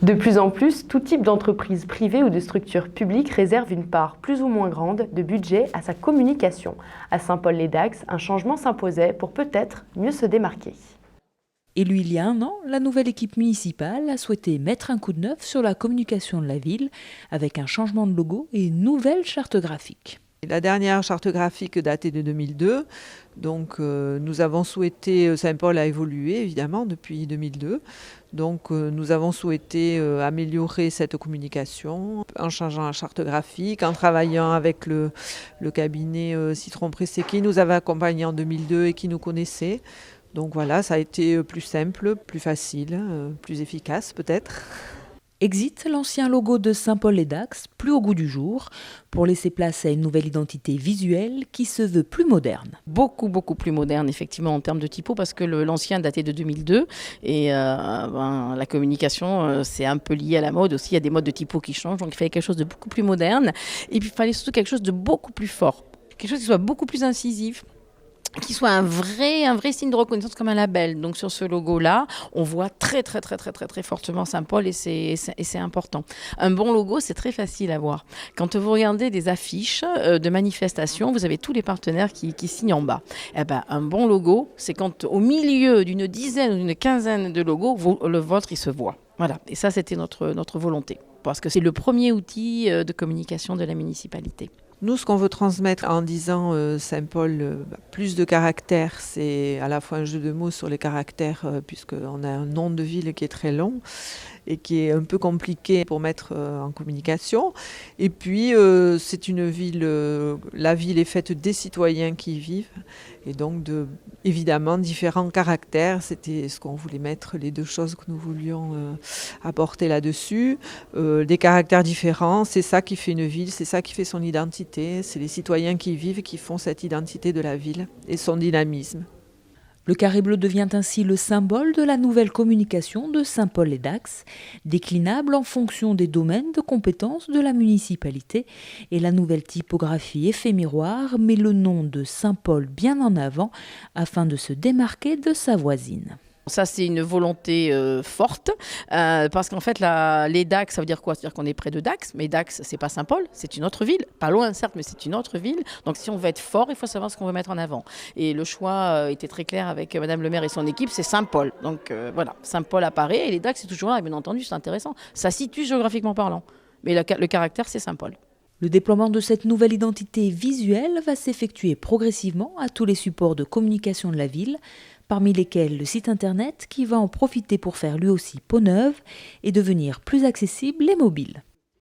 De plus en plus, tout type d'entreprise privée ou de structure publique réserve une part plus ou moins grande de budget à sa communication. À Saint-Paul-les-Dax, un changement s'imposait pour peut-être mieux se démarquer. Élue il y a un an, la nouvelle équipe municipale a souhaité mettre un coup de neuf sur la communication de la ville avec un changement de logo et une nouvelle charte graphique. La dernière charte graphique datait de 2002, donc nous avons souhaité, Saint-Paul a évolué évidemment depuis 2002, donc nous avons souhaité améliorer cette communication en changeant la charte graphique, en travaillant avec le cabinet Citron Pressé qui nous avait accompagnés en 2002 et qui nous connaissait. Donc voilà, ça a été plus simple, plus facile, plus efficace peut-être. Exit l'ancien logo de Saint-Paul-les-Dax, plus au goût du jour, pour laisser place à une nouvelle identité visuelle qui se veut plus moderne. Beaucoup plus moderne effectivement en termes de typo parce que l'ancien datait de 2002 et la communication c'est un peu lié à la mode aussi, il y a des modes de typo qui changent, donc il fallait quelque chose de beaucoup plus moderne et puis il fallait surtout quelque chose de beaucoup plus fort, quelque chose qui soit beaucoup plus incisif, qui soit un vrai signe de reconnaissance comme un label. Donc sur ce logo-là, on voit très fortement Saint-Paul et c'est important. Un bon logo, c'est très facile à voir. Quand vous regardez des affiches de manifestations, vous avez tous les partenaires qui signent en bas. Eh ben, un bon logo, c'est quand au milieu d'une dizaine ou d'une quinzaine de logos, le vôtre, il se voit. Voilà. Et ça, c'était notre volonté. Parce que c'est le premier outil de communication de la municipalité. Nous, ce qu'on veut transmettre en disant Saint-Paul, plus de caractères, c'est à la fois un jeu de mots sur les caractères, puisqu'on a un nom de ville qui est très long et qui est un peu compliqué pour mettre en communication. Et puis, c'est une ville, la ville est faite des citoyens qui y vivent, et donc évidemment différents caractères. C'était ce qu'on voulait mettre, les deux choses que nous voulions apporter là-dessus. Des caractères différents, c'est ça qui fait une ville, c'est ça qui fait son identité. C'est les citoyens qui y vivent qui font cette identité de la ville et son dynamisme. Le carré bleu devient ainsi le symbole de la nouvelle communication de Saint-Paul-les-Dax, déclinable en fonction des domaines de compétences de la municipalité, et la nouvelle typographie effet miroir met le nom de Saint-Paul bien en avant afin de se démarquer de sa voisine. Ça, c'est une volonté forte, parce qu'en fait, les Dax, ça veut dire quoi? C'est-à-dire qu'on est près de Dax, mais Dax, c'est pas Saint-Paul, c'est une autre ville. Pas loin, certes, mais c'est une autre ville. Donc, si on veut être fort, il faut savoir ce qu'on veut mettre en avant. Et le choix était très clair avec Madame le maire et son équipe, c'est Saint-Paul. Donc, voilà, Saint-Paul apparaît et les Dax, c'est toujours là, bien entendu, c'est intéressant. Ça situe géographiquement parlant. Mais le caractère, c'est Saint-Paul. Le déploiement de cette nouvelle identité visuelle va s'effectuer progressivement à tous les supports de communication de la ville, parmi lesquels le site internet qui va en profiter pour faire lui aussi peau neuve et devenir plus accessible et mobile.